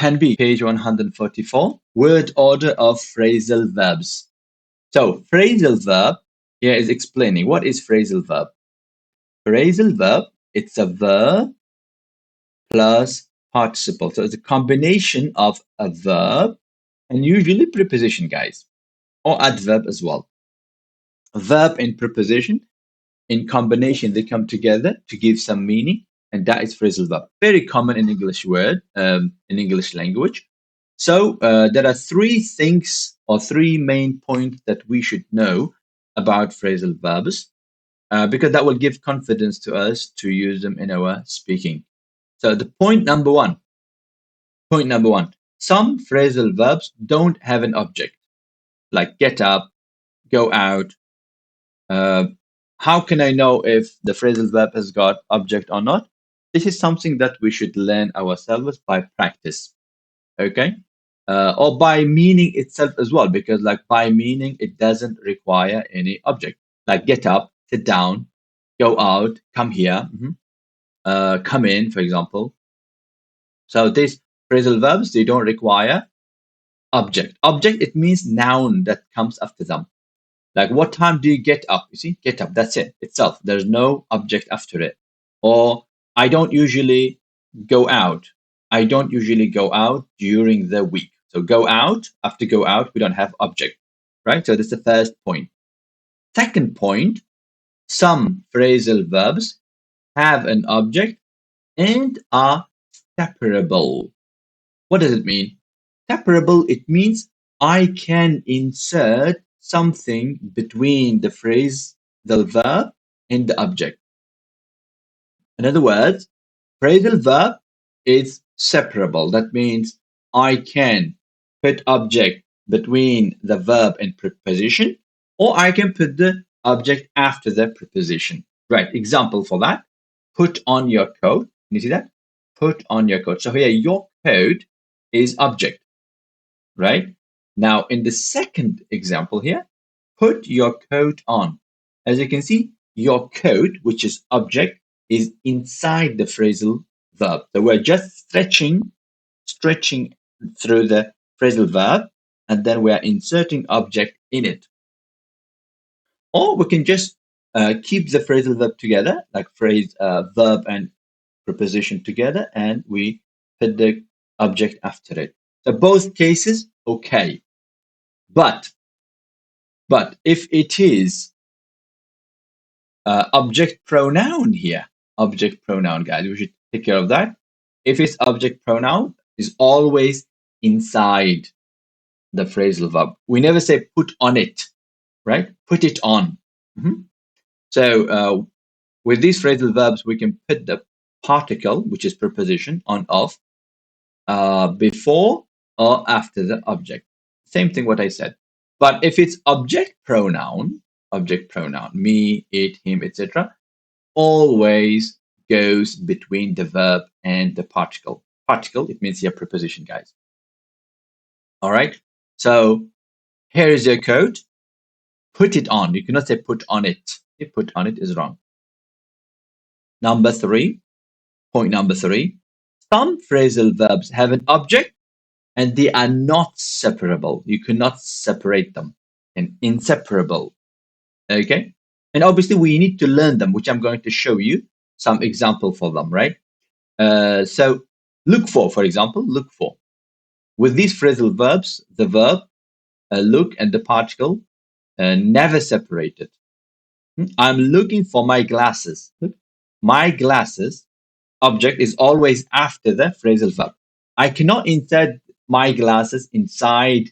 can be page 144, word order of phrasal verbs. So phrasal verb here is explaining what is phrasal verb. Phrasal verb, it's a verb plus participle. So it's a combination of a verb and usually preposition, guys, or adverb as well. Verb and preposition in combination, they come together to give some meaning, and that is phrasal verb. Very common in English word, in English language. So there are three things or three main points that we should know about phrasal verbs, because that will give confidence to us to use them in our speaking. So the point number one, some phrasal verbs don't have an object, like get up, go out. How can I know if the phrasal verb has got object or not? This is something that we should learn ourselves by practice, okay? Or by meaning itself as well, because like by meaning, it doesn't require any object. Like get up, sit down, go out, come here, come in, for example. So these phrasal verbs, they don't require object. Object, it means noun that comes after them. Like, what time do you get up? You see, get up, that's it itself. There's no object after it. Or, I don't usually go out. I don't usually go out during the week. So go out, after go out, we don't have object, right? So that's the first point. Second point, some phrasal verbs have an object and are separable. What does it mean? Separable, it means I can insert something between the phrase, the verb, and the object. In other words, phrasal verb is separable. That means I can put object between the verb and preposition, or I can put the object after the preposition. Right, example for that, put on your coat. You see that? Put on your coat. So here, your coat is object, right? Now, in the second example here, put your coat on. As you can see, your coat, which is object, is inside the phrasal verb. So we're just stretching through the phrasal verb, and then we are inserting object in it. Or we can just keep the phrasal verb together, like phrase, verb and preposition together, and we put the object after it. So both cases, okay. But if it is object pronoun here, object pronoun, guys, we should take care of that. If it's object pronoun, is always inside the phrasal verb. We never say put on it, right? Put it on. So with these phrasal verbs, we can put the particle, which is preposition, on, off, before or after the object. Same thing what I said. But if it's object pronoun, me, it, him, etc., always goes between the verb and the particle. Particle, it means your preposition, guys. All right. So here is your code. Put it on. You cannot say put on it. If put on it is wrong. Number three, point number three. Some phrasal verbs have an object and they are not separable. You cannot separate them. And inseparable. Okay. And obviously we need to learn them, which I'm going to show you some example for them, right? So look for example, look for. With these phrasal verbs, the verb, look, and the particle never separated. I'm looking for my glasses. My glasses, object is always after the phrasal verb. I cannot insert my glasses inside,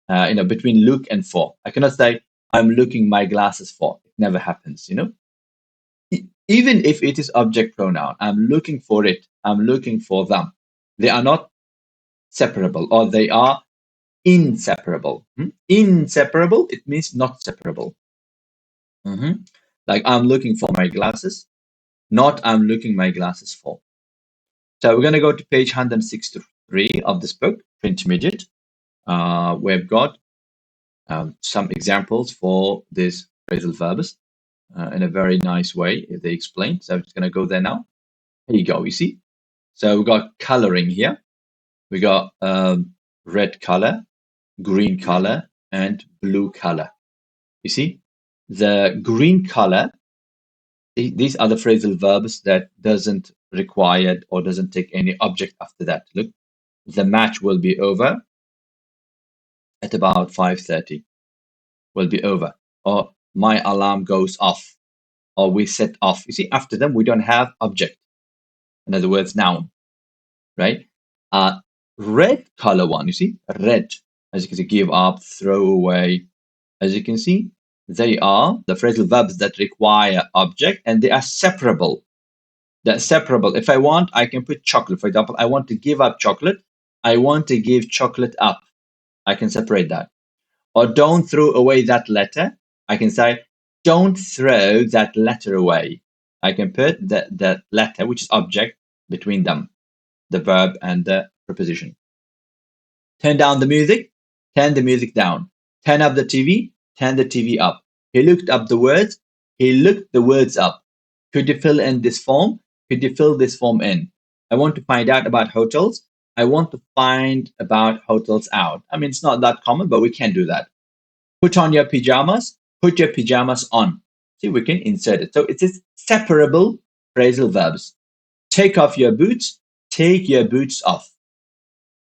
between look and for. I cannot say I'm looking my glasses for. It never happens, Even if it is object pronoun, I'm looking for it. I'm looking for them. They are not separable, or they are inseparable. Inseparable, it means not separable. Like I'm looking for my glasses, not I'm looking my glasses for. So we're going to go to page 163 of this book, Intermediate. We've got some examples for these phrasal verbs in a very nice way, they explain. So I'm just going to go there now. Here you go, you see? So we've got coloring here. We got red color, green color, and blue color. You see, the green color, these are the phrasal verbs that doesn't require or doesn't take any object after that. Look, the match will be over at about 5:30. Will be over, or my alarm goes off, or we set off. You see, after them we don't have object. In other words, noun, right? Uh, red color one, you see, red, as you can see, give up, throw away. As you can see, they are the phrasal verbs that require object, and they are separable. They're separable. If I want, I can put chocolate. For example, I want to give up chocolate. I want to give chocolate up. I can separate that. Or don't throw away that letter. I can say, don't throw that letter away. I can put the letter, which is object, between them, the verb and the preposition. Turn down the music, turn the music down. Turn up the TV, turn the TV up. He looked up the words, he looked the words up. Could you fill in this form? Could you fill this form in? I want to find out about hotels. I want to find about hotels out. I mean, it's not that common, but we can do that. Put on your pajamas, put your pajamas on. See, we can insert it. So it is separable phrasal verbs. Take off your boots, take your boots off.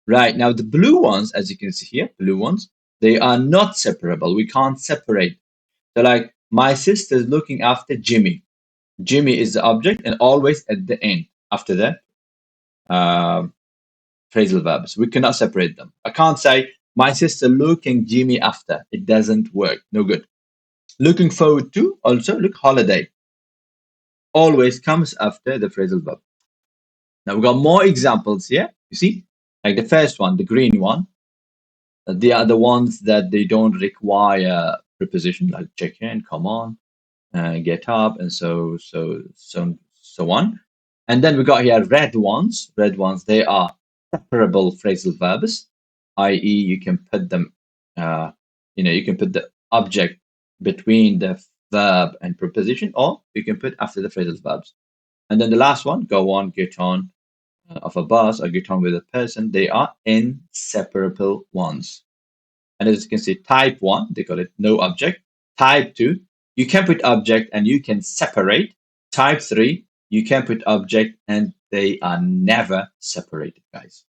Right, now the blue ones, as you can see here, blue ones, they are not separable. We can't separate. So like, my sister's looking after Jimmy. Jimmy is the object and always at the end, after the uh, phrasal verbs. We cannot separate them. I can't say, my sister looking Jimmy after. It doesn't work. No good. Looking forward to, also, look, holiday. Always comes after the phrasal verb. Now we've got more examples here. You see, like the first one, the green one. They are the ones that they don't require preposition, like check in, come on, get up, and so on. And then we got here red ones. Red ones, they are separable phrasal verbs, i.e., you can put them, you can put the object between the verb and preposition, or you can put after the phrasal verbs. And then the last one, go on, get on of a bus, or get on with a person. They are inseparable ones. And as you can see, type 1, they call it no object. Type 2, you can put object and you can separate. Type 3, you can put object and they are never separated, guys.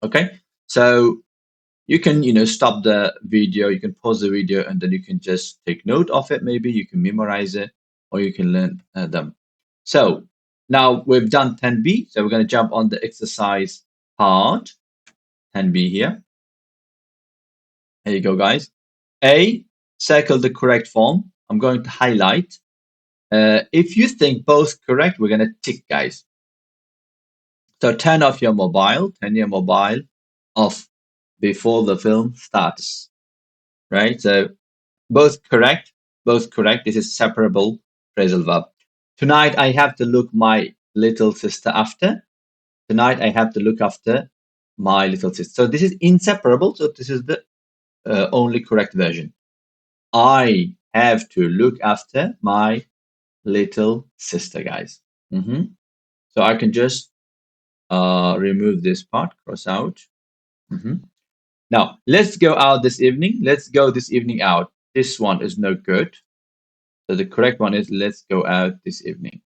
Okay, so you can, stop the video, you can pause the video, and then you can just take note of it. Maybe you can memorize it, or you can learn them. So now we've done 10b. So we're going to jump on the exercise part, 10b here. There you go, guys. A, circle the correct form. I'm going to highlight. If you think both correct, we're going to tick, guys. So turn off your mobile, turn your mobile off before the film starts, right? So both correct, both correct. This is separable phrasal verb. Tonight, I have to look my little sister after. Tonight, I have to look after my little sister. So this is inseparable. So this is the only correct version. I have to look after my little sister, guys. So I can just remove this part, cross out. Now, let's go out this evening. Let's go this evening out. This one is no good. So the correct one is let's go out this evening.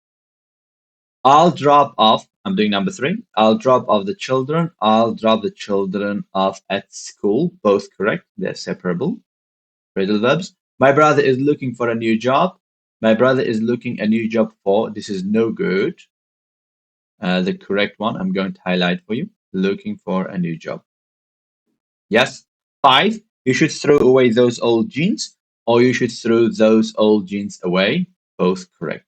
I'll drop off. I'm doing number 3. I'll drop off the children. I'll drop the children off at school. Both correct. They're separable phrasal verbs. My brother is looking for a new job. My brother is looking a new job for. This is no good. The correct one, I'm going to highlight for you. Looking for a new job. Yes. 5, you should throw away those old jeans, or you should throw those old jeans away. Both correct.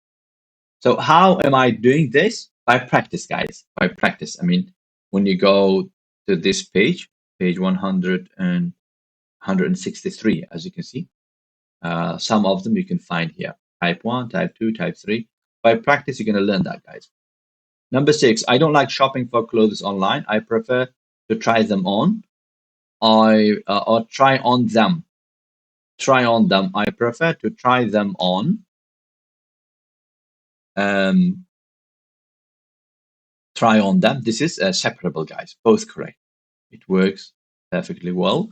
So how am I doing this? By practice, guys. By practice. I mean, when you go to this page 100 and 163, as you can see, some of them you can find here. Type 1, type 2, type 3. By practice, you're going to learn that, guys. Number 6, I don't like shopping for clothes online. I prefer to try them on. Or try on them. Try on them. I prefer to try them on. Try on them. This is separable, guys. Both correct. It works perfectly well.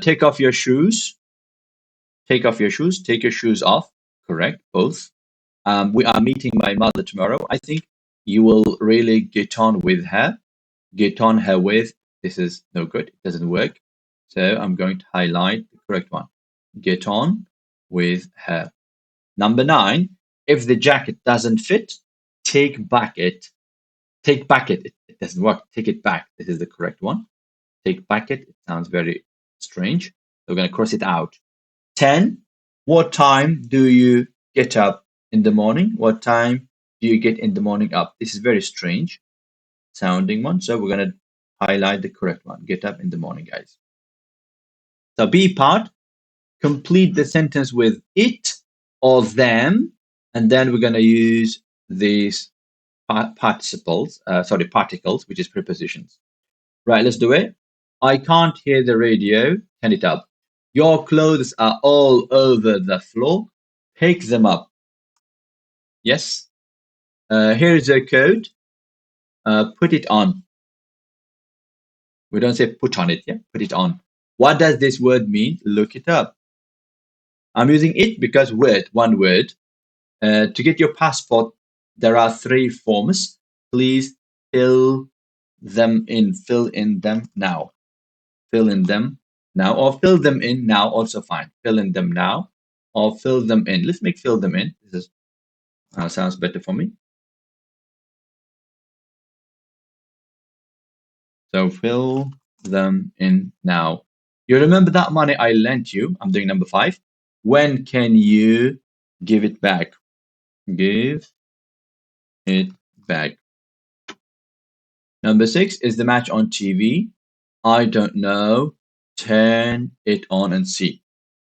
Take off your shoes. Take off your shoes. Take your shoes off. Correct. Both. We are meeting my mother tomorrow. I think you will really get on with her. Get on her with. This is no good. It doesn't work. So I'm going to highlight the correct one. Get on with her. Number 9. If the jacket doesn't fit, take back it. Take back it. It doesn't work. Take it back. This is the correct one. Take back it. It sounds very strange. So we're going to cross it out. 10. What time do you get up in the morning? What time do you get in the morning up? This is very strange sounding one. So we're going to highlight the correct one. Get up in the morning, guys. So B part, complete the sentence with it or them. And then we're going to use these particles, which is prepositions. Right, let's do it. I can't hear the radio. Turn it up. Your clothes are all over the floor. Pick them up. Yes. Here's a coat. Put it on. We don't say put on it, yeah? Put it on. What does this word mean? Look it up. I'm using it because one word. To get your passport, there are 3 forms. Please fill them in. Fill in them now. Fill in them now, or fill them in now, also fine. Fill in them now, or fill them in. Let's make fill them in. This is, sounds better for me. So fill them in now. You remember that money I lent you? I'm doing number 5. When can you give it back? Give it back. Number 6, is the match on TV? I don't know. Turn it on and see.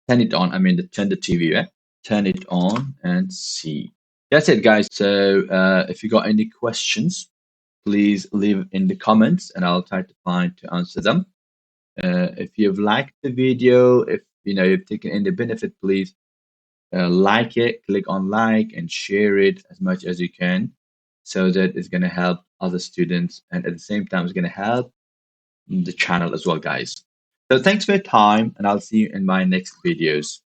Turn it on. I mean, turn the TV, yeah? Turn it on and see. That's it, guys. So if you got any questions, please leave in the comments and I'll try to answer them. If you've liked the video, if you've taken any benefit, please like it, click on like and share it as much as you can so that it's going to help other students and at the same time it's going to help the channel as well, guys. So thanks for your time and I'll see you in my next videos.